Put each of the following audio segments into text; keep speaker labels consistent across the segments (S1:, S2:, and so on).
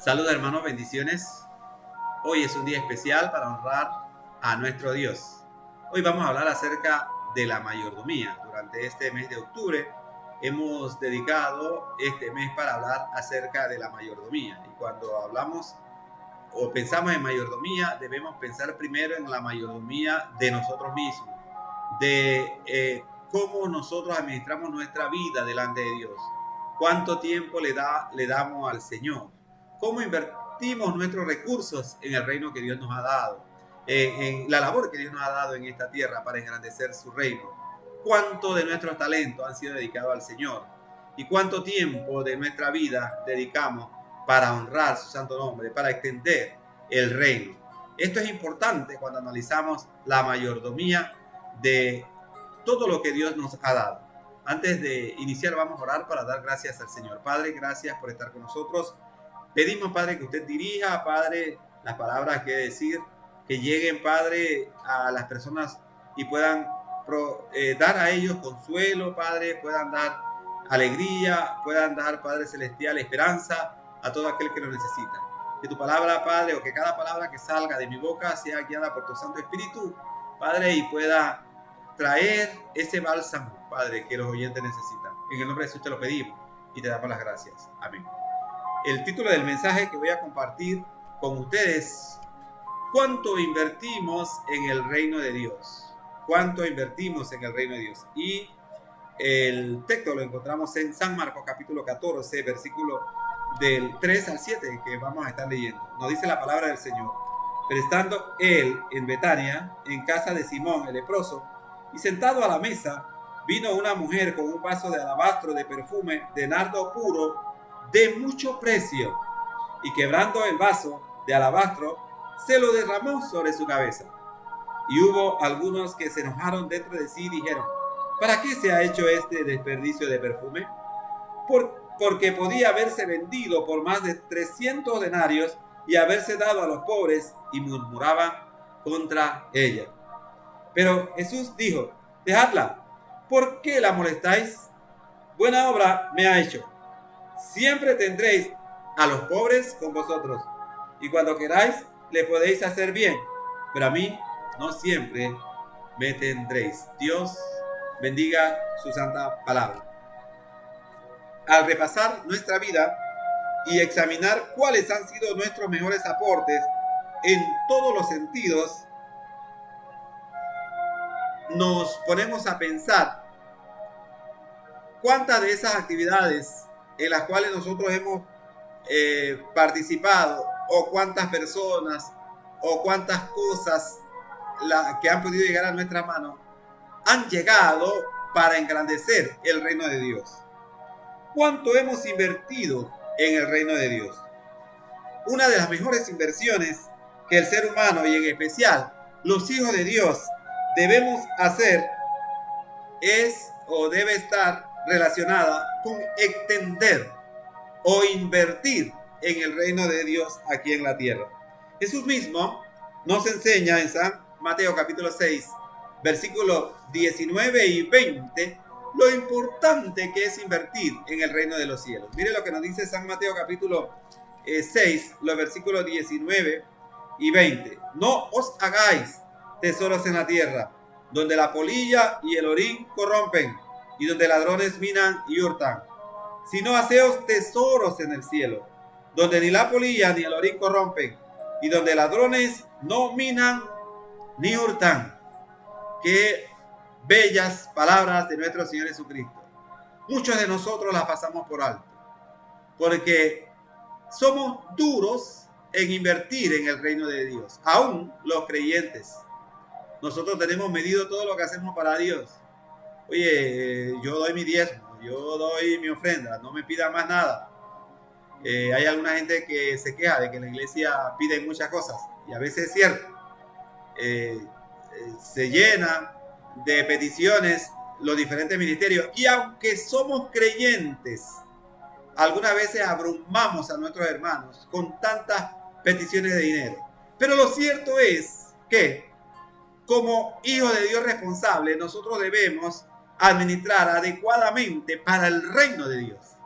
S1: Saludos hermanos, bendiciones. Hoy es un día especial para honrar a nuestro Dios. Hoy vamos a hablar acerca de la mayordomía. Durante este mes de octubre hemos dedicado este mes para hablar acerca de la mayordomía. Y cuando hablamos o pensamos en mayordomía, debemos pensar primero en la mayordomía de nosotros mismos, de cómo nosotros administramos nuestra vida delante de Dios, cuánto tiempo le damos al Señor, cómo invertimos nuestros recursos en el reino que Dios nos ha dado, en la labor que Dios nos ha dado en esta tierra para engrandecer su reino, cuánto de nuestros talentos han sido dedicados al Señor y cuánto tiempo de nuestra vida dedicamos para honrar su santo nombre, para extender el reino. Esto es importante cuando analizamos la mayordomía de todo lo que Dios nos ha dado. Antes de iniciar vamos a orar para dar gracias al Señor. Padre, gracias por estar con nosotros. Pedimos, Padre, que usted dirija, Padre, las palabras que decir, que lleguen, Padre, a las personas y puedan dar a ellos consuelo, Padre, puedan dar alegría, puedan dar, Padre Celestial, esperanza a todo aquel que lo necesita. Que tu palabra, Padre, o que cada palabra que salga de mi boca sea guiada por tu Santo Espíritu, Padre, y pueda traer ese bálsamo, Padre, que los oyentes necesitan. En el nombre de Jesús te lo pedimos y te damos las gracias. Amén. El título del mensaje que voy a compartir con ustedes: ¿cuánto invertimos en el reino de Dios? ¿Cuánto invertimos en el reino de Dios? Y el texto lo encontramos en San Marcos capítulo 14, versículo del 3 al 7, que vamos a estar leyendo. Nos dice la palabra del Señor: pero estando él en Betania, en casa de Simón el leproso, y sentado a la mesa, vino una mujer con un vaso de alabastro de perfume de nardo puro de mucho precio, y quebrando el vaso de alabastro, se lo derramó sobre su cabeza. Y hubo algunos que se enojaron dentro de sí y dijeron: ¿para qué se ha hecho este desperdicio de perfume? Porque podía haberse vendido por más de 300 denarios y haberse dado a los pobres, y murmuraban contra ella. Pero Jesús dijo: dejadla, ¿por qué la molestáis? Buena obra me ha hecho. Siempre tendréis a los pobres con vosotros, y cuando queráis le podéis hacer bien, pero a mí no siempre me tendréis. Dios bendiga su santa palabra. Al repasar nuestra vida y examinar cuáles han sido nuestros mejores aportes en todos los sentidos, nos ponemos a pensar cuántas de esas actividades en las cuales nosotros hemos participado, o cuántas personas o cuántas cosas que han podido llegar a nuestra mano han llegado para engrandecer el reino de Dios. ¿Cuánto hemos invertido en el reino de Dios? Una de las mejores inversiones que el ser humano, y en especial los hijos de Dios, debemos hacer es o debe estar relacionada con extender o invertir en el reino de Dios aquí en la tierra. Jesús mismo nos enseña en San Mateo capítulo 6, versículos 19 y 20, lo importante que es invertir en el reino de los cielos. Mire lo que nos dice San Mateo capítulo 6, los versículos 19 y 20. No os hagáis tesoros en la tierra, donde la polilla y el orín corrompen, y donde ladrones minan y hurtan, sino haceos tesoros en el cielo, donde ni la polilla ni el orín corrompen, y donde ladrones no minan ni hurtan. Qué bellas palabras de nuestro Señor Jesucristo. Muchos de nosotros las pasamos por alto, porque somos duros en invertir en el reino de Dios. Aún los creyentes, nosotros tenemos medido todo lo que hacemos para Dios. Oye, yo doy mi diezmo, yo doy mi ofrenda, no me pida más nada. Hay alguna gente que se queja de que la iglesia pide muchas cosas, y a veces es cierto. Se llena de peticiones los diferentes ministerios, y aunque somos creyentes, algunas veces abrumamos a nuestros hermanos con tantas peticiones de dinero. Pero lo cierto es que, como hijos de Dios responsables, nosotros debemos administrar adecuadamente para el reino de Dios.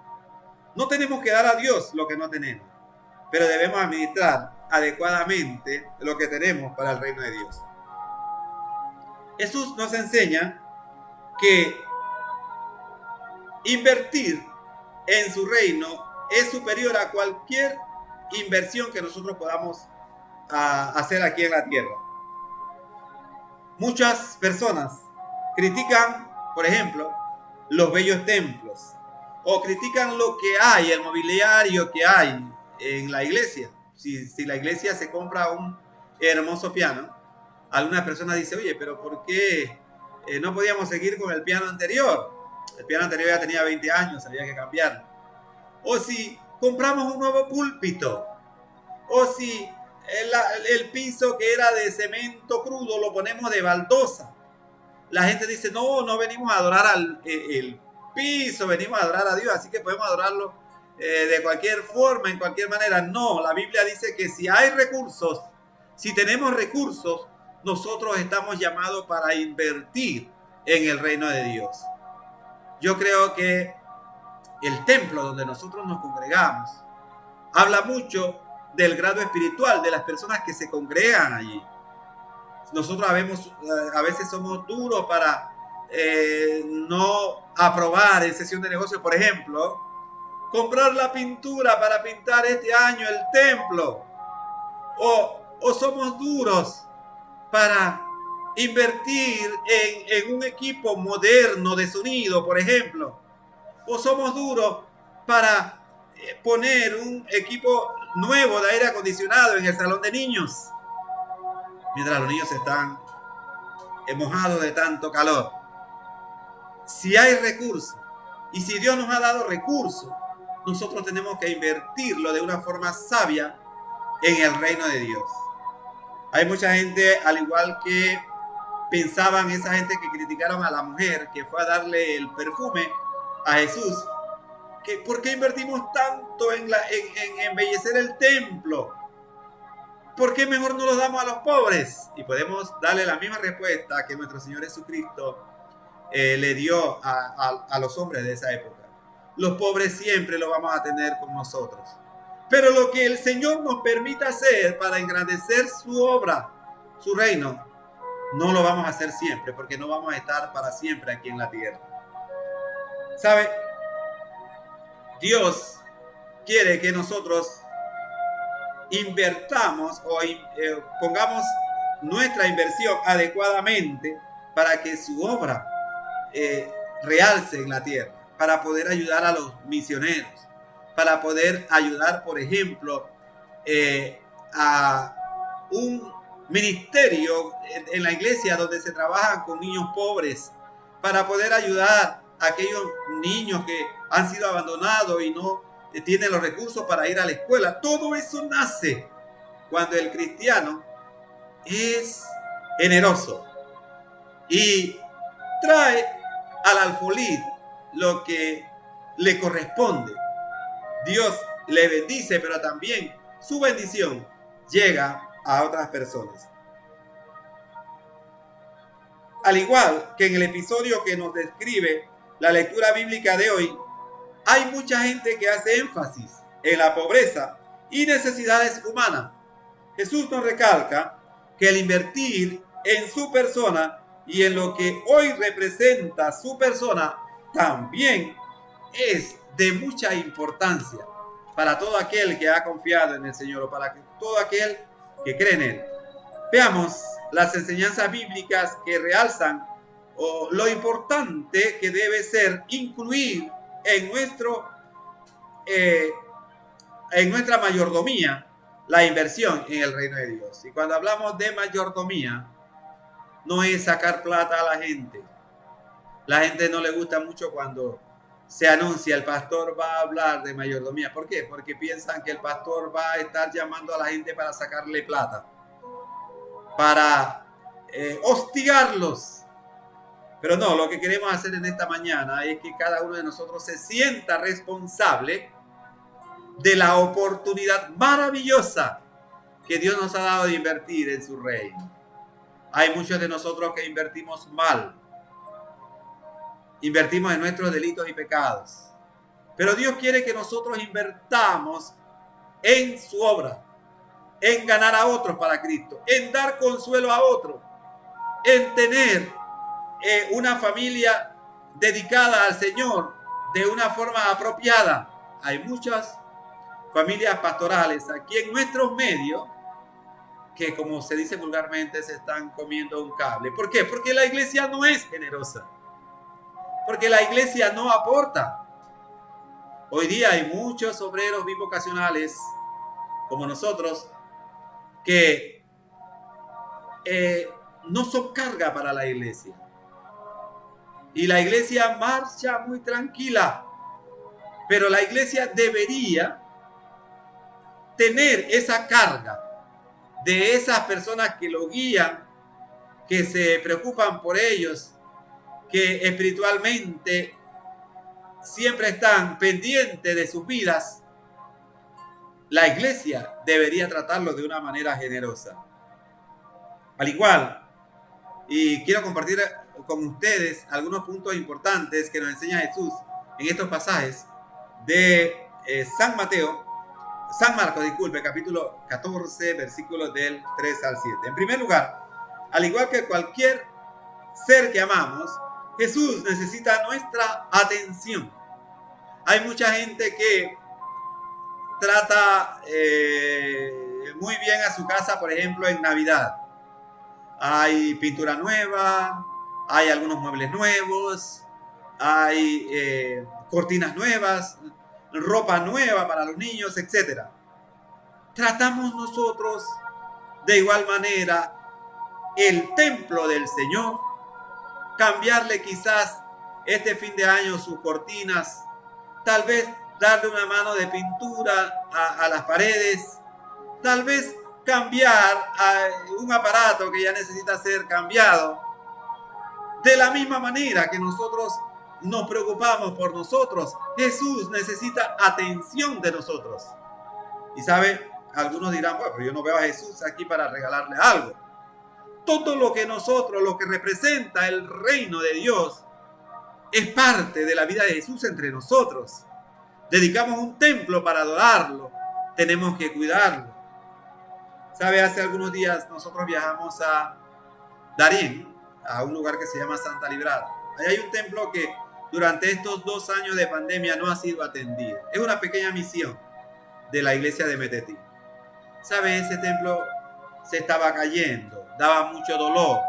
S1: No tenemos que dar a Dios lo que no tenemos. pero debemos administrar adecuadamente lo que tenemos para el reino de Dios. Jesús nos enseña que invertir en su reino es superior a cualquier inversión que nosotros podamos hacer aquí en la tierra. Muchas personas critican, por ejemplo, los bellos templos, o critican lo que hay, el mobiliario que hay en la iglesia. Si la iglesia se compra un hermoso piano, algunas personas dicen, oye, pero ¿por qué no podíamos seguir con el piano anterior? El piano anterior ya tenía 20 años, había que cambiarlo. O si compramos un nuevo púlpito, o si el piso que era de cemento crudo lo ponemos de baldosa. La gente dice, no venimos a adorar el piso, venimos a adorar a Dios, así que podemos adorarlo de cualquier forma, en cualquier manera. No, la Biblia dice que si hay recursos, si tenemos recursos, nosotros estamos llamados para invertir en el reino de Dios. Yo creo que el templo donde nosotros nos congregamos habla mucho del grado espiritual de las personas que se congregan allí. Nosotros a veces somos duros para no aprobar en sesión de negocio, por ejemplo, comprar la pintura para pintar este año el templo. O somos duros para invertir en un equipo moderno de sonido, por ejemplo. O somos duros para poner un equipo nuevo de aire acondicionado en el salón de niños, mientras los niños están mojados de tanto calor. Si hay recursos y si Dios nos ha dado recursos, nosotros tenemos que invertirlo de una forma sabia en el reino de Dios. Hay mucha gente, al igual que pensaban esa gente que criticaron a la mujer que fue a darle el perfume a Jesús, que ¿por qué invertimos tanto en embellecer el templo? ¿Por qué mejor no los damos a los pobres? Y podemos darle la misma respuesta que nuestro Señor Jesucristo le dio a los hombres de esa época. Los pobres siempre lo vamos a tener con nosotros. Pero lo que el Señor nos permita hacer para engrandecer su obra, su reino, no lo vamos a hacer siempre, porque no vamos a estar para siempre aquí en la tierra. ¿Sabe? Dios quiere que nosotros invertamos o pongamos nuestra inversión adecuadamente para que su obra realce en la tierra, para poder ayudar a los misioneros, para poder ayudar, por ejemplo, a un ministerio en la iglesia donde se trabajan con niños pobres, para poder ayudar a aquellos niños que han sido abandonados y no tienen los recursos para ir a la escuela. Todo eso nace cuando el cristiano es generoso y trae al alfolí lo que le corresponde. Dios le bendice, pero también su bendición llega a otras personas. Al igual que en el episodio que nos describe la lectura bíblica de hoy, hay mucha gente que hace énfasis en la pobreza y necesidades humanas. Jesús nos recalca que el invertir en su persona y en lo que hoy representa su persona también es de mucha importancia para todo aquel que ha confiado en el Señor o para todo aquel que cree en Él. Veamos las enseñanzas bíblicas que realzan lo importante que debe ser incluir en nuestra mayordomía la inversión en el reino de Dios. Y cuando hablamos de mayordomía, no es sacar plata a la gente. La gente no le gusta mucho cuando se anuncia el pastor va a hablar de mayordomía. ¿Por qué? Porque piensan que el pastor va a estar llamando a la gente para sacarle plata, para hostigarlos. Pero no, lo que queremos hacer en esta mañana es que cada uno de nosotros se sienta responsable de la oportunidad maravillosa que Dios nos ha dado de invertir en su reino. Hay muchos de nosotros que invertimos mal. Invertimos en nuestros delitos y pecados. Pero Dios quiere que nosotros invertamos en su obra, en ganar a otros para Cristo, en dar consuelo a otros, en tener una familia dedicada al Señor de una forma apropiada. Hay muchas familias pastorales aquí en nuestros medios que, como se dice vulgarmente, se están comiendo un cable. ¿Por qué? Porque la iglesia no es generosa, porque la iglesia no aporta. Hoy día hay muchos obreros bivocacionales como nosotros que no son carga para la iglesia. Y la iglesia marcha muy tranquila, pero la iglesia debería tener esa carga de esas personas que lo guían, que se preocupan por ellos, que espiritualmente siempre están pendientes de sus vidas. La iglesia debería tratarlos de una manera generosa. Al igual, y quiero compartir con ustedes algunos puntos importantes que nos enseña Jesús en estos pasajes de San Marcos, capítulo 14, versículos del 3 al 7. En primer lugar, al igual que cualquier ser que amamos, Jesús necesita nuestra atención. Hay mucha gente que trata muy bien a su casa, por ejemplo, en Navidad. Hay pintura nueva, hay algunos muebles nuevos, hay cortinas nuevas, ropa nueva para los niños, etc. Tratamos nosotros de igual manera el templo del Señor, cambiarle quizás este fin de año sus cortinas, tal vez darle una mano de pintura a las paredes, tal vez cambiar un aparato que ya necesita ser cambiado. De la misma manera que nosotros nos preocupamos por nosotros, Jesús necesita atención de nosotros. Y sabe, algunos dirán, bueno, pero yo no veo a Jesús aquí para regalarle algo. Todo lo que nosotros, lo que representa el reino de Dios, es parte de la vida de Jesús entre nosotros. Dedicamos un templo para adorarlo, tenemos que cuidarlo. Sabe, hace algunos días nosotros viajamos a Darién, a un lugar que se llama Santa Librada. Ahí hay un templo que durante estos 2 años de pandemia no ha sido atendido. Es una pequeña misión de la iglesia de Metetí. ¿Sabe? Ese templo se estaba cayendo, daba mucho dolor.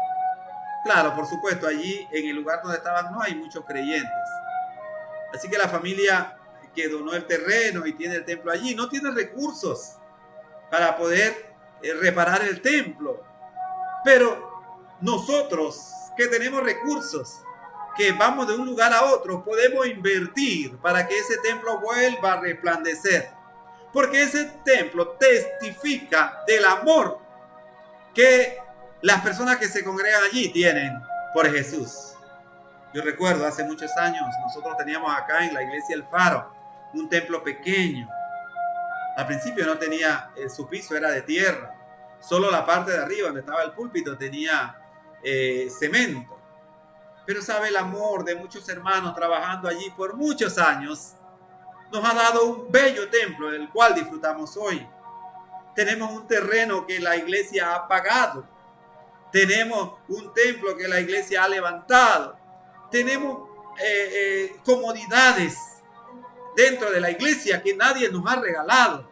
S1: Claro, por supuesto, allí en el lugar donde estaban no hay muchos creyentes. Así que la familia que donó el terreno y tiene el templo allí no tiene recursos para poder reparar el templo. Pero nosotros que tenemos recursos, que vamos de un lugar a otro, podemos invertir para que ese templo vuelva a resplandecer. Porque ese templo testifica del amor que las personas que se congregan allí tienen por Jesús. Yo recuerdo hace muchos años, nosotros teníamos acá en la iglesia El Faro un templo pequeño. Al principio no tenía, su piso era de tierra. Solo la parte de arriba donde estaba el púlpito tenía cemento. Pero sabe, el amor de muchos hermanos trabajando allí por muchos años nos ha dado un bello templo, el cual disfrutamos hoy. Tenemos un terreno que la iglesia ha pagado. Tenemos un templo que la iglesia ha levantado. Tenemos comodidades dentro de la iglesia que nadie nos ha regalado.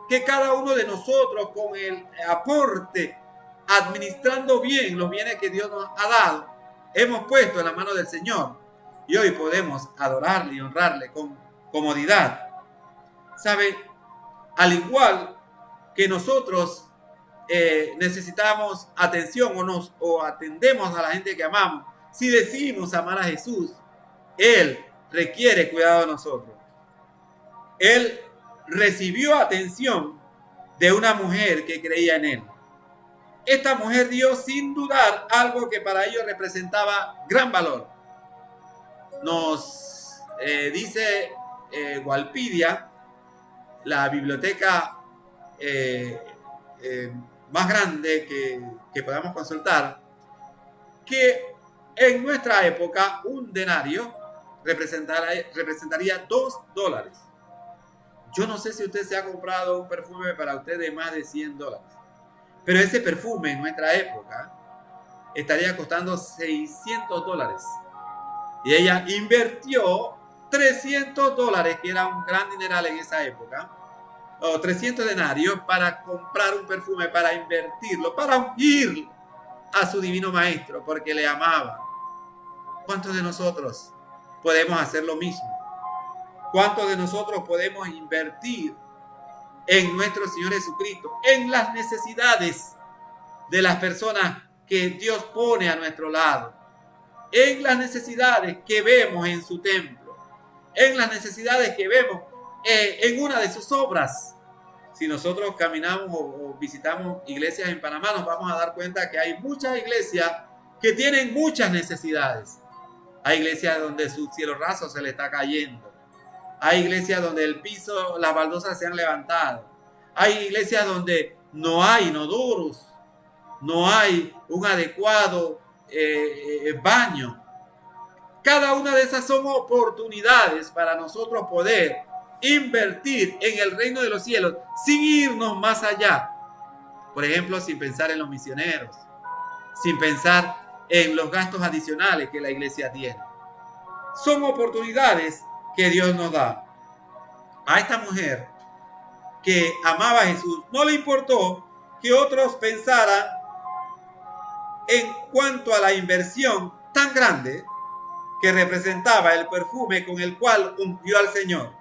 S1: Que cada uno de nosotros con el aporte, administrando bien los bienes que Dios nos ha dado, hemos puesto en la mano del Señor. Y hoy podemos adorarle y honrarle con comodidad. ¿Sabe? Al igual que nosotros necesitamos atención o atendemos a la gente que amamos, si decidimos amar a Jesús, Él requiere cuidado de nosotros. Él recibió atención de una mujer que creía en Él. Esta mujer dio sin dudar algo que para ellos representaba gran valor. Nos dice Walpidia, la biblioteca más grande que podamos consultar, que en nuestra época un denario representaría $2. Yo no sé si usted se ha comprado un perfume para usted de más de $100, pero ese perfume en nuestra época estaría costando $600. Y ella invirtió $300, que era un gran dineral en esa época, o 300 denarios para comprar un perfume, para invertirlo, para ungir a su divino maestro, porque le amaba. ¿Cuántos de nosotros podemos hacer lo mismo? ¿Cuántos de nosotros podemos invertir en nuestro Señor Jesucristo, en las necesidades de las personas que Dios pone a nuestro lado, en las necesidades que vemos en su templo, en las necesidades que vemos en una de sus obras? Si nosotros caminamos o visitamos iglesias en Panamá, nos vamos a dar cuenta que hay muchas iglesias que tienen muchas necesidades. Hay iglesias donde su cielo raso se le está cayendo. Hay iglesias donde el piso, las baldosas se han levantado. Hay iglesias donde no hay inodoros, no hay un adecuado baño. Cada una de esas son oportunidades para nosotros poder invertir en el reino de los cielos sin irnos más allá. Por ejemplo, sin pensar en los misioneros, sin pensar en los gastos adicionales que la iglesia tiene. Son oportunidades que Dios nos da. A esta mujer que amaba a Jesús no le importó que otros pensaran en cuanto a la inversión tan grande que representaba el perfume con el cual ungió al Señor.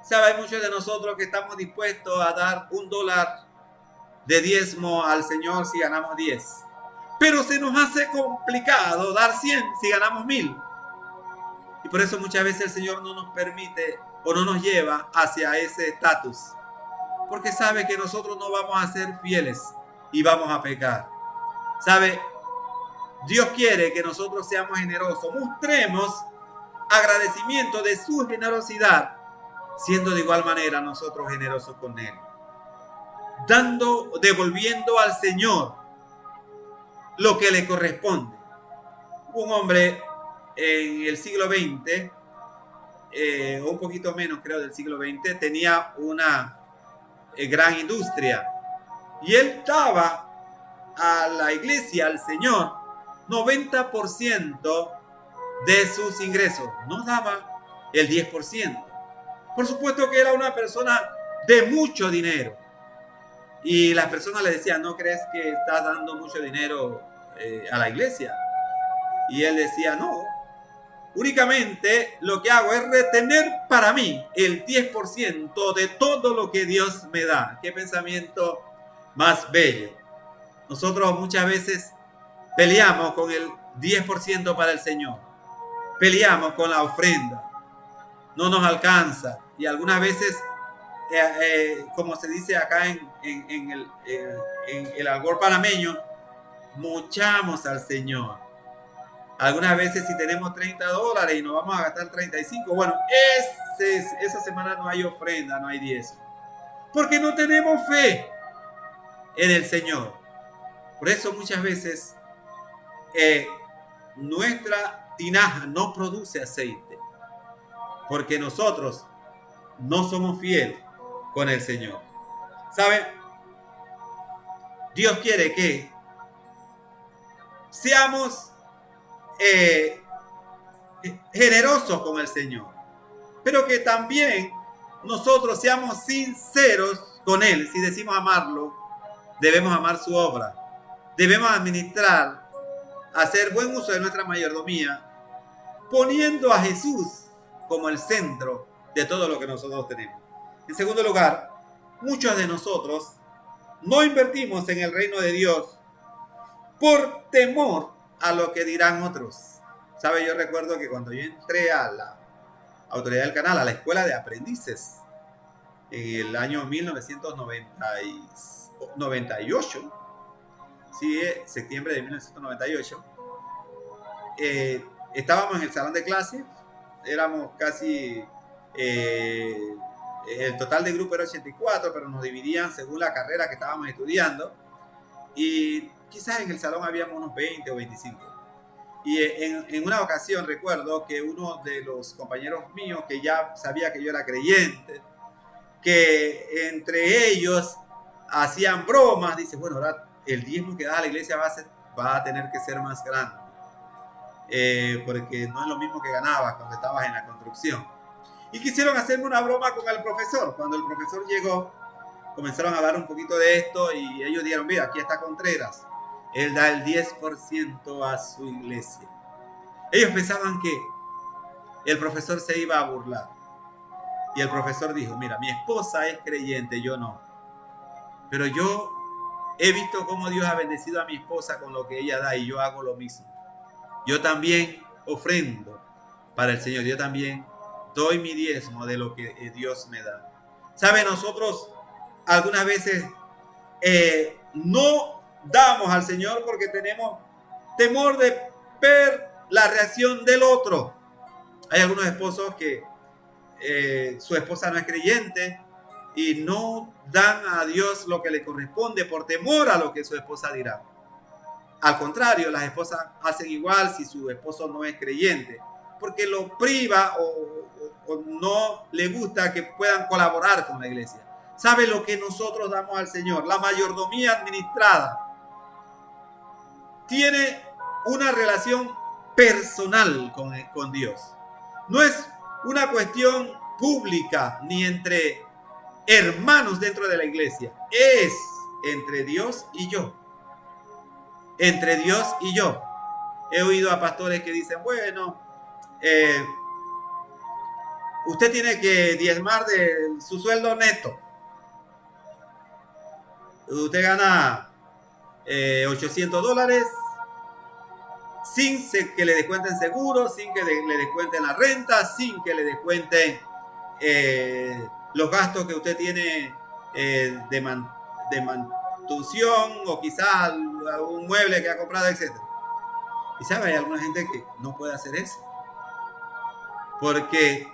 S1: ¿Sabe? Hay muchos de nosotros que estamos dispuestos a dar $1 de diezmo al Señor si ganamos 10. Pero se nos hace complicado dar 100 si ganamos 1000. Y por eso muchas veces el Señor no nos permite o no nos lleva hacia ese estatus. Porque sabe que nosotros no vamos a ser fieles y vamos a pecar. ¿Sabe? Dios quiere que nosotros seamos generosos. Mostremos agradecimiento de su generosidad, siendo de igual manera nosotros generosos con Él. Devolviendo al Señor lo que le corresponde. Un hombre en el siglo XX, o un poquito menos creo del siglo XX, tenía una gran industria. Y él daba a la iglesia, al Señor, 90% de sus ingresos. No daba el 10%. Por supuesto que era una persona de mucho dinero. Y las personas le decían, ¿no crees que estás dando mucho dinero a la iglesia? Y él decía, no. Únicamente lo que hago es retener para mí el 10% de todo lo que Dios me da. Qué pensamiento más bello. Nosotros muchas veces peleamos con el 10% para el Señor. Peleamos con la ofrenda. No nos alcanza. Y algunas veces, como se dice acá en el argot panameño, mochamos al Señor. Algunas veces si tenemos $30 y nos vamos a gastar 35, bueno, esa semana no hay ofrenda, no hay diezmo. Porque no tenemos fe en el Señor. Por eso muchas veces nuestra tinaja no produce aceite. Porque nosotros no somos fieles con el Señor. ¿Sabe? Dios quiere que seamos generosos con el Señor, pero que también nosotros seamos sinceros con Él. Si decimos amarlo, debemos amar su obra, debemos administrar, hacer buen uso de nuestra mayordomía, poniendo a Jesús como el centro de todo lo que nosotros tenemos. En segundo lugar, muchos de nosotros no invertimos en el reino de Dios por temor a lo que dirán otros. ¿Sabe? Yo recuerdo que cuando yo entré a la autoridad del canal, a la escuela de aprendices, en el año 1998, sí, septiembre de 1998, estábamos en el salón de clase, éramos casi, el total de grupo era 84, pero nos dividían según la carrera que estábamos estudiando, y quizás en el salón habíamos unos 20 o 25. Y en una ocasión recuerdo que uno de los compañeros míos, que ya sabía que yo era creyente, que entre ellos hacían bromas. Dice, bueno, ahora el diezmo que da a la iglesia va a tener que ser más grande. Porque no es lo mismo que ganabas cuando estabas en la construcción. Y quisieron hacerme una broma con el profesor. Cuando el profesor llegó, comenzaron a hablar un poquito de esto y ellos dijeron, mira, aquí está Contreras. Él da el 10% a su iglesia. Ellos pensaban que el profesor se iba a burlar. Y el profesor dijo, mira, mi esposa es creyente, yo no. Pero yo he visto cómo Dios ha bendecido a mi esposa con lo que ella da y yo hago lo mismo. Yo también ofrendo para el Señor. Yo también doy mi diezmo de lo que Dios me da. ¿Sabe? Nosotros algunas veces no damos al Señor porque tenemos temor de ver la reacción del otro. Hay algunos esposos que su esposa no es creyente y no dan a Dios lo que le corresponde por temor a lo que su esposa dirá. Al contrario, las esposas hacen igual si su esposo no es creyente, porque lo priva o no le gusta que puedan colaborar con la iglesia. ¿Sabe lo que nosotros damos al Señor? La mayordomía administrada tiene una relación personal con Dios. No es una cuestión pública ni entre hermanos dentro de la iglesia. Es entre Dios y yo. Entre Dios y yo. He oído a pastores que dicen, bueno, usted tiene que diezmar de su sueldo neto. Usted gana $800 sin que le descuenten seguro, sin que le descuenten la renta, sin que le descuenten los gastos que usted tiene de mantención o quizás un mueble que ha comprado, etc. Y sabe, hay alguna gente que no puede hacer eso. Porque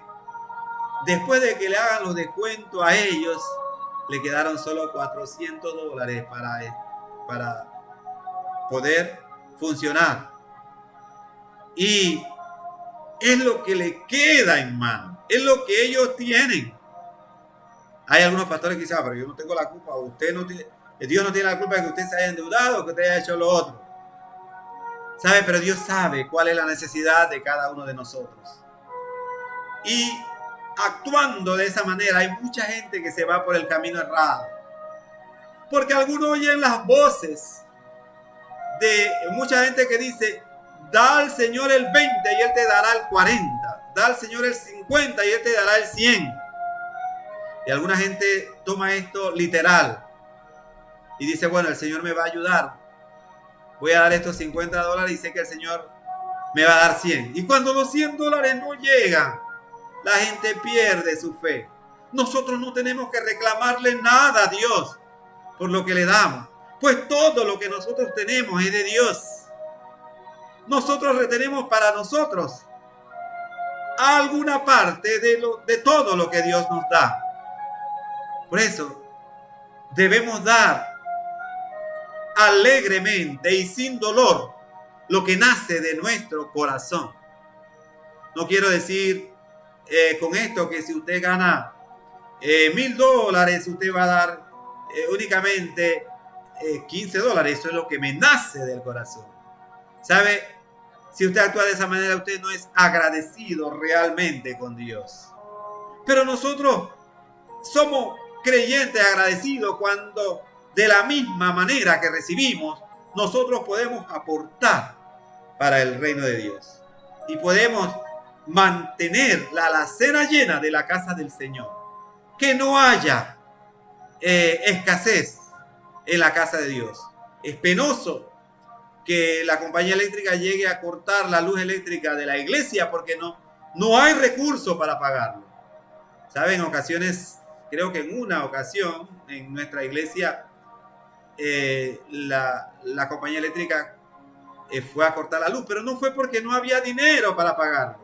S1: después de que le hagan los descuentos a ellos, le quedaron solo $400 para poder funcionar. Y es lo que le queda en mano. Es lo que ellos tienen. Hay algunos pastores que dicen, pero yo no tengo la culpa. Dios no tiene la culpa de que usted se haya endeudado o que usted haya hecho lo otro. ¿Sabe? Pero Dios sabe cuál es la necesidad de cada uno de nosotros. Y actuando de esa manera, hay mucha gente que se va por el camino errado. Porque algunos oyen las voces de mucha gente que dice, da al Señor el 20 y Él te dará el 40. Da al Señor el 50 y Él te dará el 100. Y alguna gente toma esto literal. Y dice, bueno, el Señor me va a ayudar. Voy a dar estos $50 y sé que el Señor me va a dar 100. Y cuando los $100 no llegan, la gente pierde su fe. Nosotros no tenemos que reclamarle nada a Dios por lo que le damos. Pues todo lo que nosotros tenemos es de Dios. Nosotros retenemos para nosotros alguna parte de todo lo que Dios nos da. Por eso debemos dar alegremente y sin dolor lo que nace de nuestro corazón. No quiero decir con esto que si usted gana $1,000, usted va a dar únicamente $15. Eso es lo que me nace del corazón. ¿Sabe? Si usted actúa de esa manera, usted no es agradecido realmente con Dios. Pero nosotros somos creyentes agradecidos cuando de la misma manera que recibimos, nosotros podemos aportar para el reino de Dios. Y podemos mantener la alacena llena de la casa del Señor. Que no haya escasez en la casa de Dios. Es penoso que la compañía eléctrica llegue a cortar la luz eléctrica de la iglesia porque no hay recursos para pagarlo. ¿Saben? En ocasiones, creo que en una ocasión en nuestra iglesia la compañía eléctrica fue a cortar la luz, pero no fue porque no había dinero para pagarlo,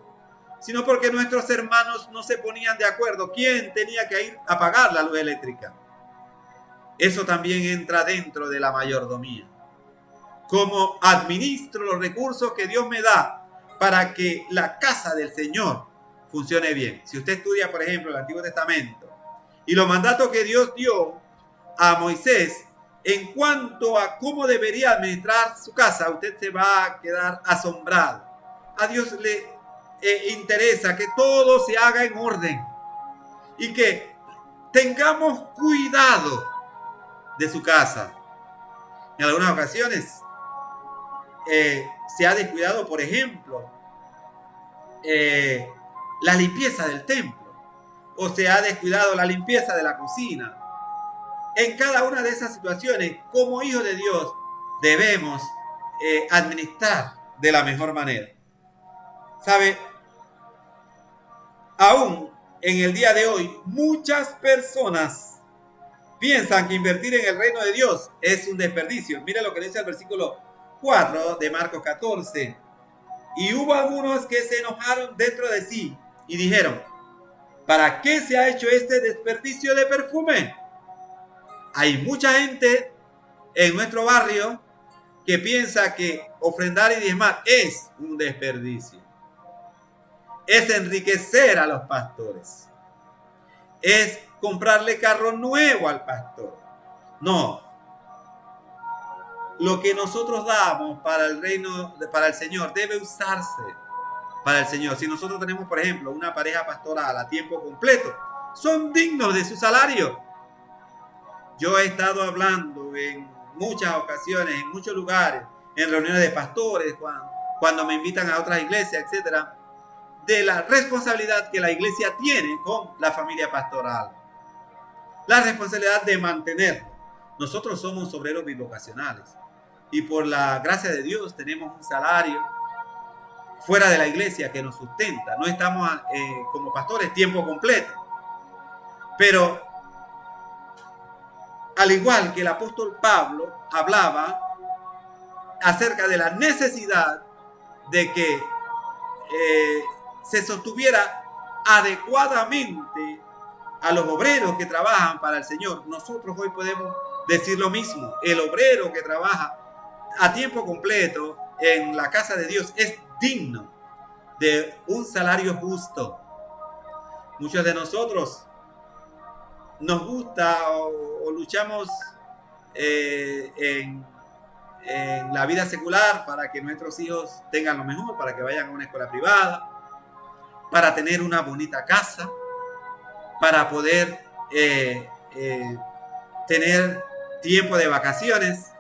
S1: sino porque nuestros hermanos no se ponían de acuerdo quién tenía que ir a pagar la luz eléctrica. Eso también entra dentro de la mayordomía. Cómo administro los recursos que Dios me da para que la casa del Señor funcione bien. Si usted estudia, por ejemplo, el Antiguo Testamento y los mandatos que Dios dio a Moisés en cuanto a cómo debería administrar su casa, usted se va a quedar asombrado. A Dios le interesa que todo se haga en orden y que tengamos cuidado de su casa. En algunas ocasiones se ha descuidado, por ejemplo, la limpieza del templo, o se ha descuidado la limpieza de la cocina. En cada una de esas situaciones, como hijos de Dios, debemos administrar de la mejor manera. ¿Sabe? Aún en el día de hoy, muchas personas piensan que invertir en el reino de Dios es un desperdicio. Mira lo que dice el versículo 4 de Marcos 14. Y hubo algunos que se enojaron dentro de sí y dijeron: ¿para qué se ha hecho este desperdicio de perfume? Hay mucha gente en nuestro barrio que piensa que ofrendar y diezmar es un desperdicio. Es enriquecer a los pastores. Es comprarle carro nuevo al pastor. No. Lo que nosotros damos para el reino, para el Señor, debe usarse para el Señor. Si nosotros tenemos, por ejemplo, una pareja pastoral a tiempo completo, son dignos de su salario. Yo he estado hablando en muchas ocasiones, en muchos lugares, en reuniones de pastores, cuando me invitan a otras iglesias, etcétera, de la responsabilidad que la iglesia tiene con la familia pastoral. La responsabilidad de mantenerlo. Nosotros somos obreros bivocacionales y por la gracia de Dios tenemos un salario fuera de la iglesia que nos sustenta. No estamos como pastores tiempo completo. Pero al igual que el apóstol Pablo hablaba acerca de la necesidad de que se sostuviera adecuadamente a los obreros que trabajan para el Señor, nosotros hoy podemos decir lo mismo. El obrero que trabaja a tiempo completo en la casa de Dios es digno de un salario justo. Muchos de nosotros nos gusta o luchamos en la vida secular para que nuestros hijos tengan lo mejor, para que vayan a una escuela privada, para tener una bonita casa, para poder tener tiempo de vacaciones.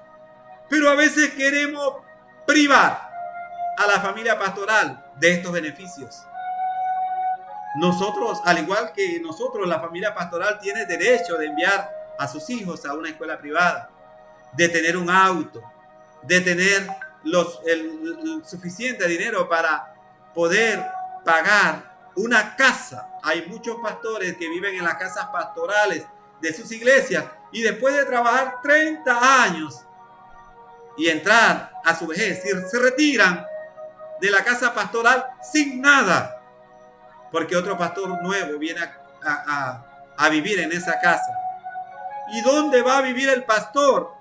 S1: Pero a veces queremos privar a la familia pastoral de estos beneficios. Nosotros, al igual que nosotros, la familia pastoral tiene derecho de enviar a sus hijos a una escuela privada, de tener un auto, de tener el suficiente dinero para poder pagar una casa. Hay muchos pastores que viven en las casas pastorales de sus iglesias y después de trabajar 30 años y entrar a su vejez, se retiran de la casa pastoral sin nada, porque otro pastor nuevo viene a vivir en esa casa. ¿Y dónde va a vivir el pastor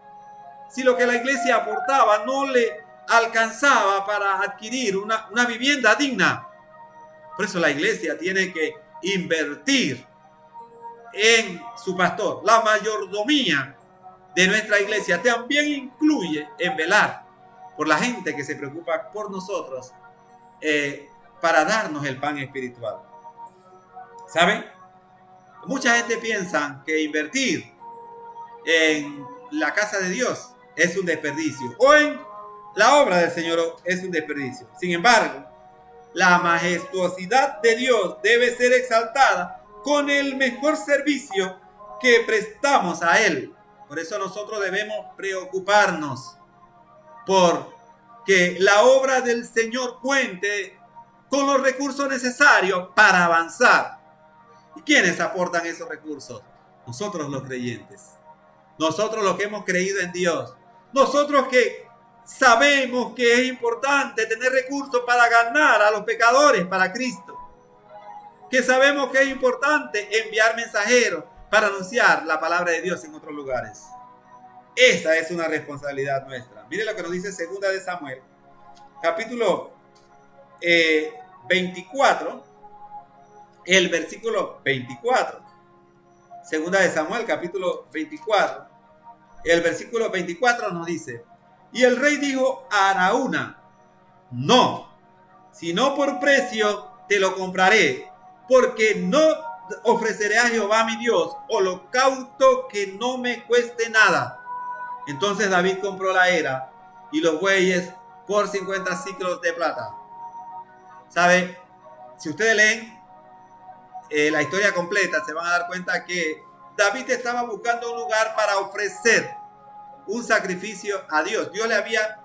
S1: si lo que la iglesia aportaba no le alcanzaba para adquirir una vivienda digna? Por eso la iglesia tiene que invertir en su pastor. La mayordomía de nuestra iglesia también incluye en velar por la gente que se preocupa por nosotros para darnos el pan espiritual. ¿Saben? Mucha gente piensa que invertir en la casa de Dios es un desperdicio, o en la obra del Señor es un desperdicio. Sin embargo, la majestuosidad de Dios debe ser exaltada con el mejor servicio que prestamos a Él. Por eso nosotros debemos preocuparnos por que la obra del Señor cuente con los recursos necesarios para avanzar. ¿Y quiénes aportan esos recursos? Nosotros los creyentes. Nosotros los que hemos creído en Dios. Nosotros que sabemos que es importante tener recursos para ganar a los pecadores para Cristo. Que sabemos que es importante enviar mensajeros para anunciar la palabra de Dios en otros lugares. Esa es una responsabilidad nuestra. Mire lo que nos dice 2 de Samuel, capítulo 24, el versículo 24. Segunda de Samuel, capítulo 24. El versículo 24 nos dice: y el rey dijo a Araúna: no, si no por precio te lo compraré, porque no ofreceré a Jehová mi Dios holocausto que no me cueste nada. Entonces David compró la era y los bueyes por 50 ciclos de plata. ¿Sabe? Si ustedes leen la historia completa, se van a dar cuenta que David estaba buscando un lugar para ofrecer un sacrificio a Dios. Dios le había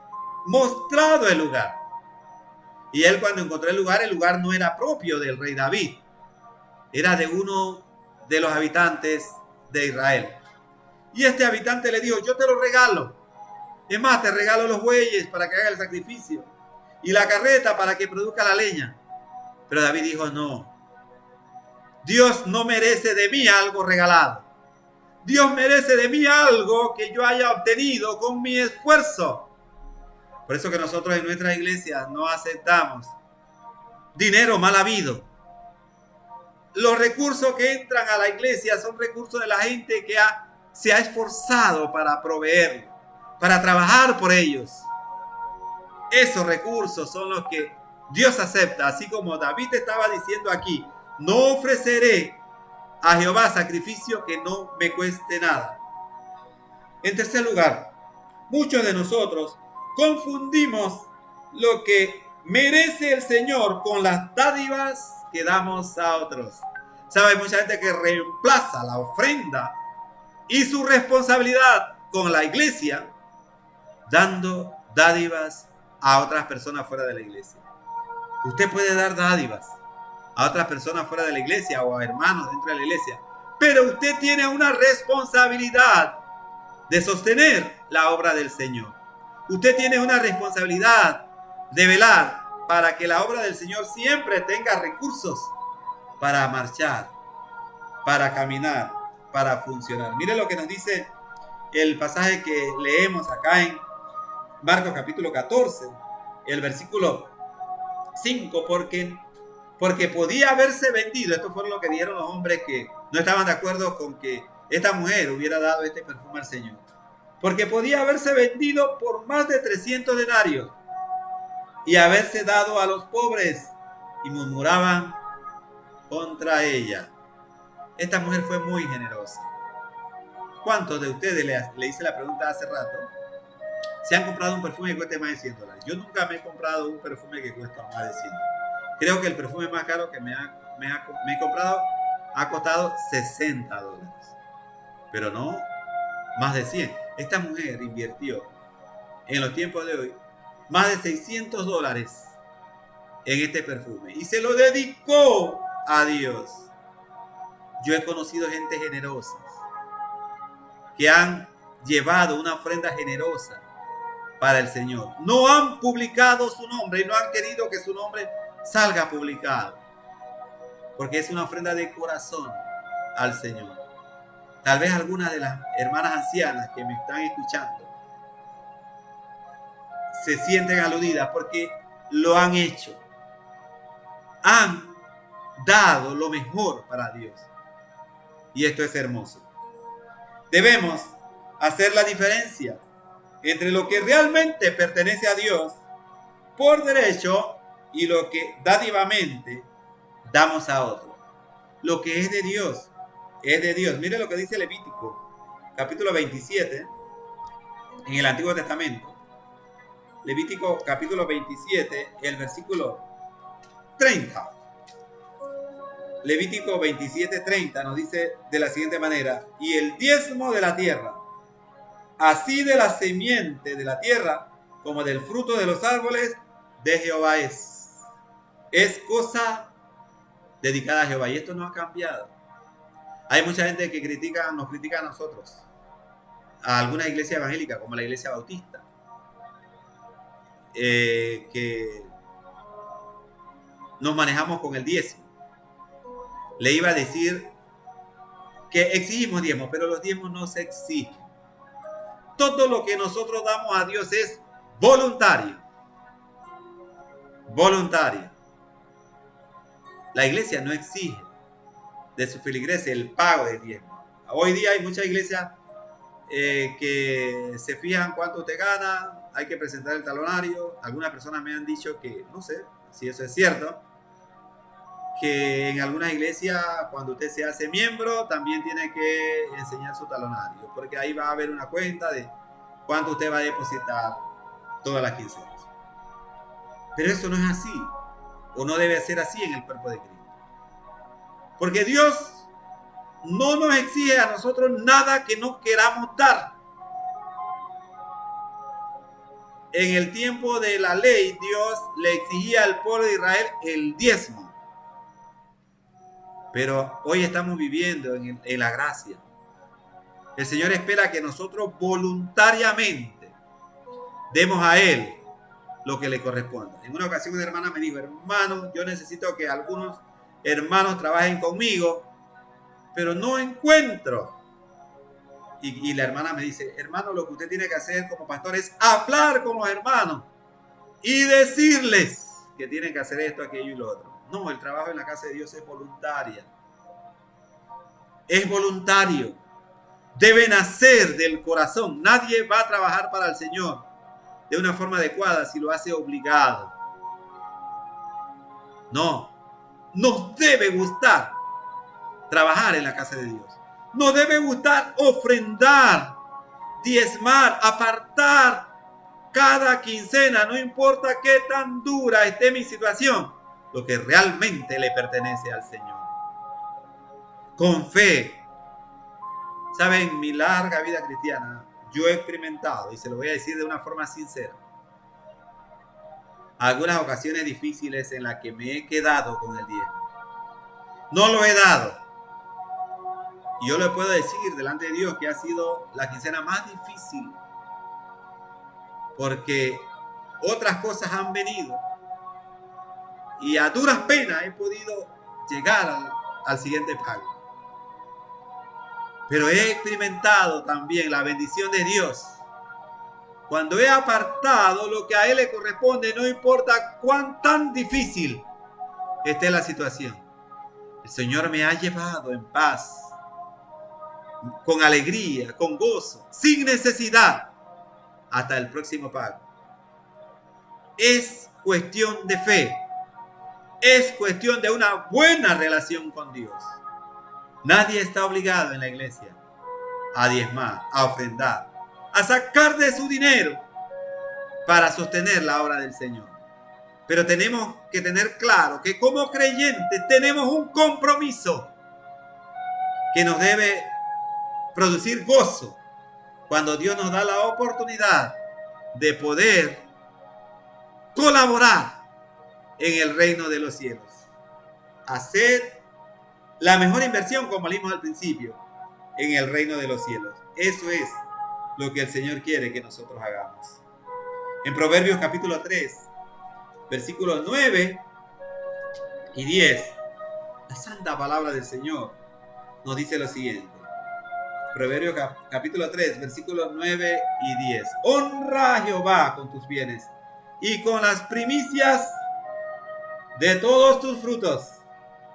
S1: mostrado el lugar. Y él, cuando encontró el lugar no era propio del rey David. Era de uno de los habitantes de Israel. Y este habitante le dijo: yo te lo regalo. Es más, te regalo los bueyes para que haga el sacrificio y la carreta para que produzca la leña. Pero David dijo: no. Dios no merece de mí algo regalado. Dios merece de mí algo que yo haya obtenido con mi esfuerzo. Por eso que nosotros en nuestras iglesias no aceptamos dinero mal habido. Los recursos que entran a la iglesia son recursos de la gente que se ha esforzado para proveerlo, para trabajar por ellos. Esos recursos son los que Dios acepta, así como David estaba diciendo aquí: no ofreceré a Jehová sacrificio que no me cueste nada. En tercer lugar, muchos de nosotros confundimos lo que merece el Señor con las dádivas que damos a otros. ¿Sabe? Hay mucha gente que reemplaza la ofrenda y su responsabilidad con la iglesia dando dádivas a otras personas fuera de la iglesia. Usted puede dar dádivas a otras personas fuera de la iglesia o a hermanos dentro de la iglesia, pero usted tiene una responsabilidad de sostener la obra del Señor. Usted tiene una responsabilidad de velar para que la obra del Señor siempre tenga recursos para marchar, para caminar, para funcionar. Mire lo que nos dice el pasaje que leemos acá en Marcos capítulo 14, el versículo 5, porque podía haberse vendido. Esto fue lo que dijeron los hombres que no estaban de acuerdo con que esta mujer hubiera dado este perfume al Señor. Porque podía haberse vendido por más de 300 denarios y haberse dado a los pobres, y murmuraban contra ella. Esta mujer fue muy generosa. ¿Cuántos de ustedes, le hice la pregunta hace rato, se han comprado un perfume que cueste más de $100? Yo nunca me he comprado un perfume que cuesta más de $100. Creo que el perfume más caro que me he comprado ha costado $60, pero no más de 100. Esta mujer invirtió en los tiempos de hoy más de $600 en este perfume y se lo dedicó a Dios. Yo he conocido gente generosa que han llevado una ofrenda generosa para el Señor. No han publicado su nombre y no han querido que su nombre salga publicado, porque es una ofrenda de corazón al Señor. Tal vez algunas de las hermanas ancianas que me están escuchando se sienten aludidas porque lo han hecho. Han dado lo mejor para Dios. Y esto es hermoso. Debemos hacer la diferencia entre lo que realmente pertenece a Dios por derecho y lo que dádivamente damos a otro. Lo que es de Dios, es de Dios. Mire lo que dice Levítico, capítulo 27, en el Antiguo Testamento. Levítico, capítulo 27, el versículo 30. Levítico 27:30 nos dice de la siguiente manera: y el diezmo de la tierra, así de la semiente de la tierra como del fruto de los árboles, de Jehová es cosa dedicada a Jehová. Y esto no ha cambiado. Hay mucha gente que nos critica a nosotros, a algunas iglesias evangélicas como la iglesia bautista, que nos manejamos con el diezmo. Le iba a decir que exigimos diezmos, pero los diezmos no se exigen. Todo lo que nosotros damos a Dios es voluntario. Voluntario. La iglesia no exige de su feligreses el pago de diezmo. Hoy día hay muchas iglesias que se fijan cuánto te gana, hay que presentar el talonario. Algunas personas me han dicho que, no sé si eso es cierto, que en algunas iglesias cuando usted se hace miembro también tiene que enseñar su talonario, porque ahí va a haber una cuenta de cuánto usted va a depositar todas las quincenas. Pero eso no es así, o no debe ser así en el cuerpo de Cristo. Porque Dios no nos exige a nosotros nada que no queramos dar. En el tiempo de la ley, Dios le exigía al pueblo de Israel el diezmo. Pero hoy estamos viviendo en la gracia. El Señor espera que nosotros voluntariamente demos a Él lo que le corresponde. En una ocasión una hermana me dijo, hermano, yo necesito que algunos hermanos trabajen conmigo, pero no encuentro. Y la hermana me dice, hermano, lo que usted tiene que hacer como pastor es hablar con los hermanos y decirles que tienen que hacer esto, aquello y lo otro. No, el trabajo en la casa de Dios es voluntario. Es voluntario. Debe nacer del corazón. Nadie va a trabajar para el Señor de una forma adecuada si lo hace obligado. No. Nos debe gustar trabajar en la casa de Dios. Nos debe gustar ofrendar, diezmar, apartar cada quincena, no importa qué tan dura esté mi situación, lo que realmente le pertenece al Señor. Con fe. Saben, mi larga vida cristiana, yo he experimentado, y se lo voy a decir de una forma sincera, algunas ocasiones difíciles en las que me he quedado con el diezmo. No lo he dado. Y yo le puedo decir delante de Dios que ha sido la quincena más difícil, porque otras cosas han venido y a duras penas he podido llegar al siguiente pago. Pero he experimentado también la bendición de Dios cuando he apartado lo que a Él le corresponde, no importa cuán tan difícil esté la situación. El Señor me ha llevado en paz, con alegría, con gozo, sin necesidad, hasta el próximo pago. Es cuestión de fe. Es cuestión de una buena relación con Dios. Nadie está obligado en la iglesia a diezmar, a ofrendar, a sacar de su dinero para sostener la obra del Señor. Pero tenemos que tener claro que como creyentes tenemos un compromiso que nos debe producir gozo cuando Dios nos da la oportunidad de poder colaborar en el reino de los cielos. Hacer la mejor inversión, como leímos al principio, en el reino de los cielos. Eso es lo que el Señor quiere que nosotros hagamos. En Proverbios capítulo 3, versículos 9 y 10, la santa palabra del Señor nos dice lo siguiente. Proverbios capítulo 3, versículos 9 y 10. Honra a Jehová con tus bienes y con las primicias de todos tus frutos,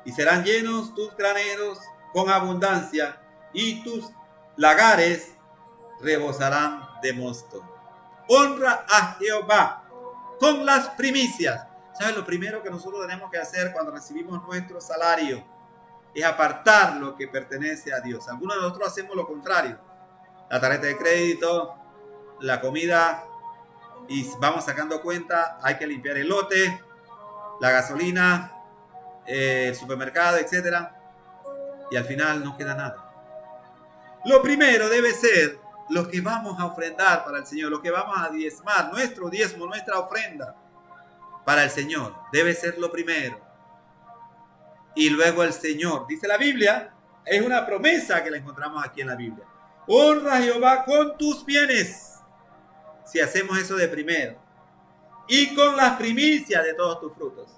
S1: y serán llenos tus graneros con abundancia, y tus lagares rebosarán de mosto. Honra a Jehová con las primicias. ¿Sabes? Lo primero que nosotros tenemos que hacer cuando recibimos nuestro salario es apartar lo que pertenece a Dios. Algunos de nosotros hacemos lo contrario. La tarjeta de crédito, la comida, y vamos sacando cuenta, hay que limpiar el lote, la gasolina, el supermercado, etcétera, y al final no queda nada. Lo primero debe ser lo que vamos a ofrendar para el Señor, lo que vamos a diezmar, nuestro diezmo, nuestra ofrenda para el Señor, debe ser lo primero. Y luego el Señor, dice la Biblia, es una promesa que la encontramos aquí en la Biblia. Honra a Jehová con tus bienes, si hacemos eso de primero, y con las primicias de todos tus frutos.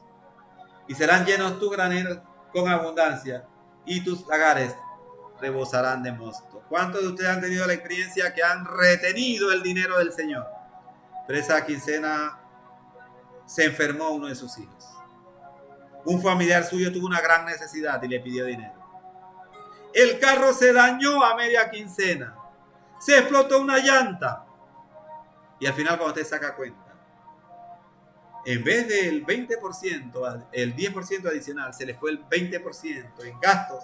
S1: Y serán llenos tus graneros con abundancia, y tus lagares rebosarán de mosto. ¿Cuántos de ustedes han tenido la experiencia que han retenido el dinero del Señor? Pero esa quincena se enfermó uno de sus hijos. Un familiar suyo tuvo una gran necesidad y le pidió dinero. El carro se dañó a media quincena. Se explotó una llanta. Y al final cuando usted saca cuenta, en vez del 20%, el 10% adicional, se le fue el 20% en gastos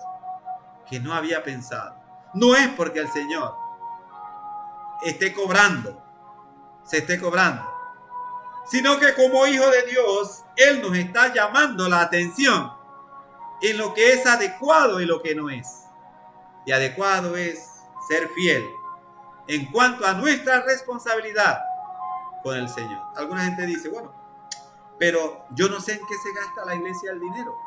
S1: que no había pensado. No es porque el Señor esté cobrando, se esté cobrando, sino que como hijo de Dios, Él nos está llamando la atención en lo que es adecuado y lo que no es. Y adecuado es ser fiel en cuanto a nuestra responsabilidad con el Señor. Alguna gente dice, bueno, pero yo no sé en qué se gasta la iglesia el dinero.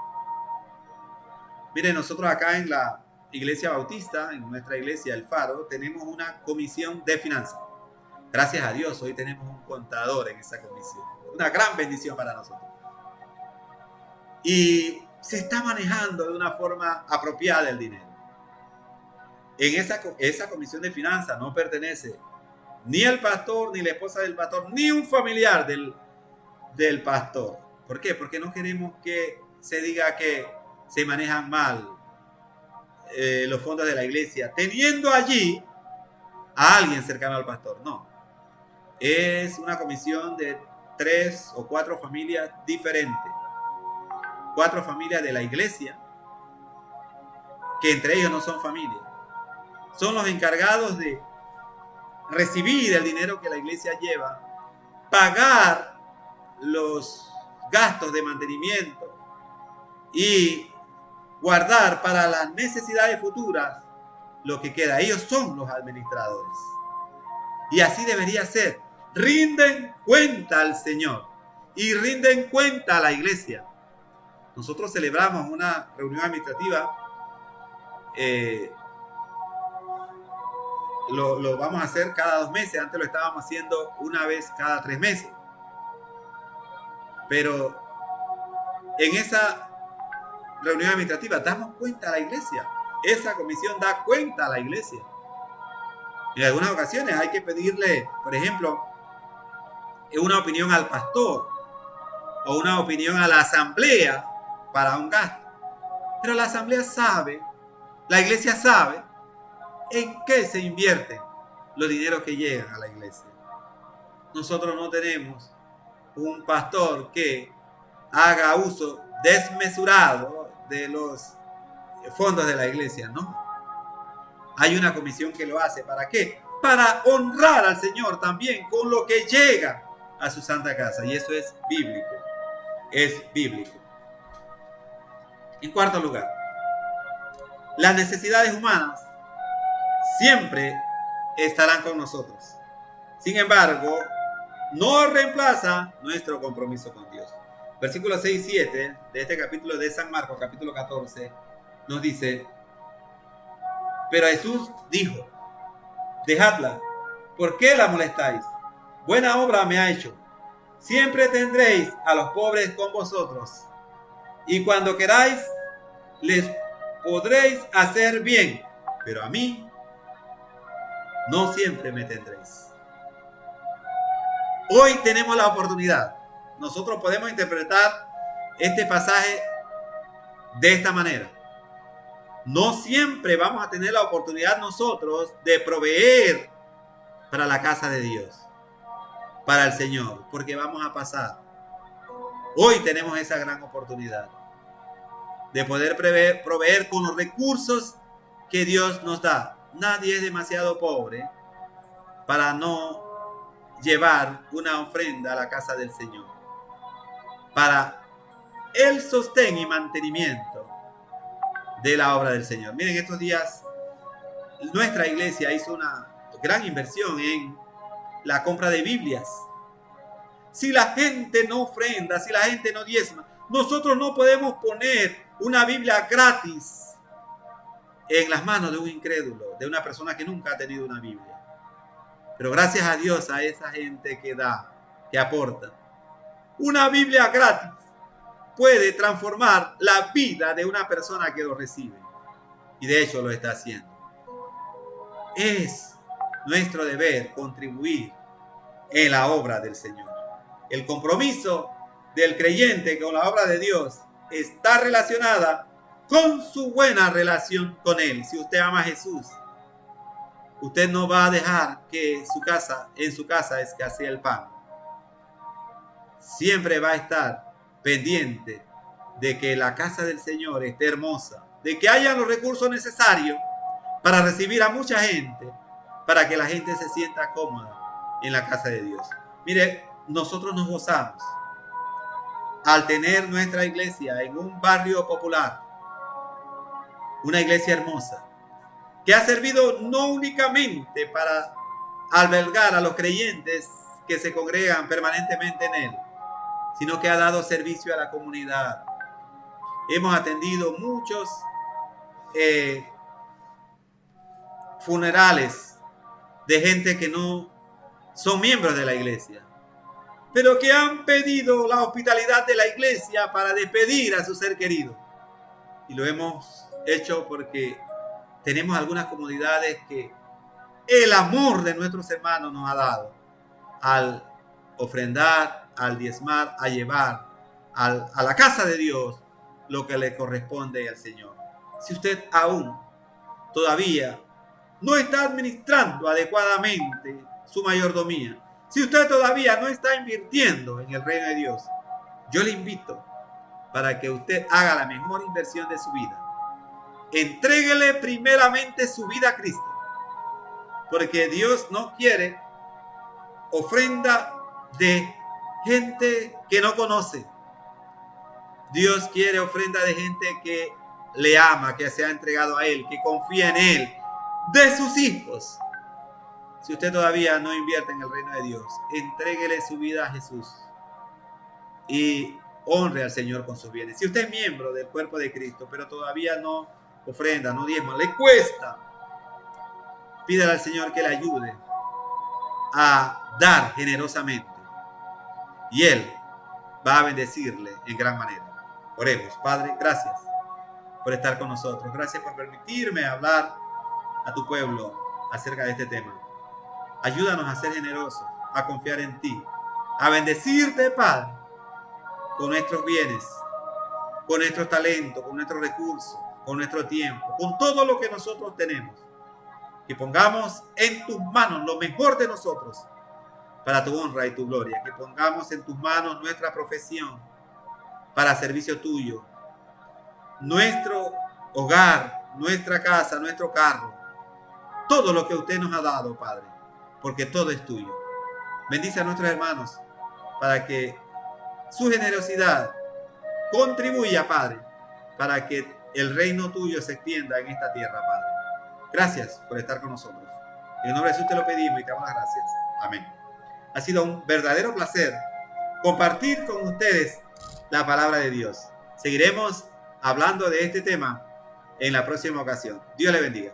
S1: Mire, nosotros acá en la Iglesia Bautista, en nuestra iglesia El Faro, tenemos una comisión de finanzas. Gracias a Dios, hoy tenemos un contador en esa comisión. Una gran bendición para nosotros. Y se está manejando de una forma apropiada el dinero. En esa comisión de finanzas no pertenece ni el pastor, ni la esposa del pastor, ni un familiar del pastor. ¿Por qué? Porque no queremos que se diga que se manejan mal los fondos de la iglesia, teniendo allí a alguien cercano al pastor. No. Es una comisión de 3 o 4 familias diferentes. 4 familias de la iglesia, que entre ellos no son familias. Son los encargados de recibir el dinero que la iglesia lleva, pagar los gastos de mantenimiento y guardar para las necesidades futuras lo que queda. Ellos son los administradores. Y así debería ser. Rinden cuenta al Señor y rinden cuenta a la iglesia. Nosotros celebramos una reunión administrativa. Lo vamos a hacer cada 2 meses. Antes lo estábamos haciendo una vez cada 3 meses. Pero en esa reunión administrativa damos cuenta a la iglesia. Esa comisión da cuenta a la iglesia. En algunas ocasiones hay que pedirle, por ejemplo, una opinión al pastor o una opinión a la asamblea para un gasto. Pero la asamblea sabe, la iglesia sabe en qué se invierten los dineros que llegan a la iglesia. Nosotros no tenemos un pastor que haga uso desmesurado de los fondos de la iglesia, ¿no? Hay una comisión que lo hace. ¿Para qué? Para honrar al Señor también con lo que llega a su santa casa. Y eso es bíblico. Es bíblico. En cuarto lugar, las necesidades humanas siempre estarán con nosotros. Sin embargo, no reemplaza nuestro compromiso con Dios. Versículos 6 y 7 de este capítulo de San Marcos, capítulo 14, nos dice: pero Jesús dijo, dejadla, ¿por qué la molestáis? Buena obra me ha hecho. Siempre tendréis a los pobres con vosotros, y cuando queráis, les podréis hacer bien, pero a mí no siempre me tendréis. Hoy tenemos la oportunidad. Nosotros podemos interpretar este pasaje de esta manera. No siempre vamos a tener la oportunidad nosotros de proveer para la casa de Dios, para el Señor, porque vamos a pasar. Hoy tenemos esa gran oportunidad de poder proveer con los recursos que Dios nos da. Nadie es demasiado pobre para no llevar una ofrenda a la casa del Señor, para el sostén y mantenimiento de la obra del Señor. Miren, estos días nuestra iglesia hizo una gran inversión en la compra de Biblias. Si la gente no ofrenda, si la gente no diezma, nosotros no podemos poner una Biblia gratis en las manos de un incrédulo, de una persona que nunca ha tenido una Biblia. Pero gracias a Dios, a esa gente que da, que aporta, una Biblia gratis puede transformar la vida de una persona que lo recibe. Y de hecho lo está haciendo. Es nuestro deber contribuir en la obra del Señor. El compromiso del creyente con la obra de Dios está relacionada con su buena relación con Él. Si usted ama a Jesús, usted no va a dejar que en su casa escasee el pan. Siempre va a estar pendiente de que la casa del Señor esté hermosa, de que haya los recursos necesarios para recibir a mucha gente, para que la gente se sienta cómoda en la casa de Dios. Mire, nosotros nos gozamos al tener nuestra iglesia en un barrio popular, una iglesia hermosa, que ha servido no únicamente para albergar a los creyentes que se congregan permanentemente en él, sino que ha dado servicio a la comunidad. Hemos atendido muchos funerales de gente que no son miembros de la iglesia, pero que han pedido la hospitalidad de la iglesia para despedir a su ser querido. Y lo hemos hecho porque tenemos algunas comunidades que el amor de nuestros hermanos nos ha dado al ofrendar, al diezmar, a llevar a la casa de Dios lo que le corresponde al Señor. Si usted aún todavía no está administrando adecuadamente su mayordomía, si usted todavía no está invirtiendo en el reino de Dios, yo le invito para que usted haga la mejor inversión de su vida. Entréguele primeramente su vida a Cristo, porque Dios no quiere ofrenda de gente que no conoce. Dios quiere ofrenda de gente que le ama, que se ha entregado a Él, que confía en Él, de sus hijos. Si usted todavía no invierte en el reino de Dios, entréguele su vida a Jesús y honre al Señor con sus bienes. Si usted es miembro del cuerpo de Cristo, pero todavía no ofrenda, no diezma, le cuesta, pídale al Señor que le ayude a dar generosamente y Él va a bendecirle en gran manera. Oremos. Padre, gracias por estar con nosotros. Gracias por permitirme hablar a tu pueblo acerca de este tema. Ayúdanos a ser generosos, a confiar en ti, a bendecirte, Padre, con nuestros bienes, con nuestros talentos, con nuestros recursos, con nuestro tiempo, con todo lo que nosotros tenemos. Que pongamos en tus manos lo mejor de nosotros para tu honra y tu gloria. Que pongamos en tus manos nuestra profesión para servicio tuyo, nuestro hogar, nuestra casa, nuestro carro, todo lo que usted nos ha dado, Padre, porque todo es tuyo. Bendice a nuestros hermanos para que su generosidad contribuya, Padre, para que el reino tuyo se extienda en esta tierra, Padre. Gracias por estar con nosotros. En el nombre de Jesús te lo pedimos y te damos las gracias. Amén. Ha sido un verdadero placer compartir con ustedes la palabra de Dios. Seguiremos hablando de este tema en la próxima ocasión. Dios le bendiga.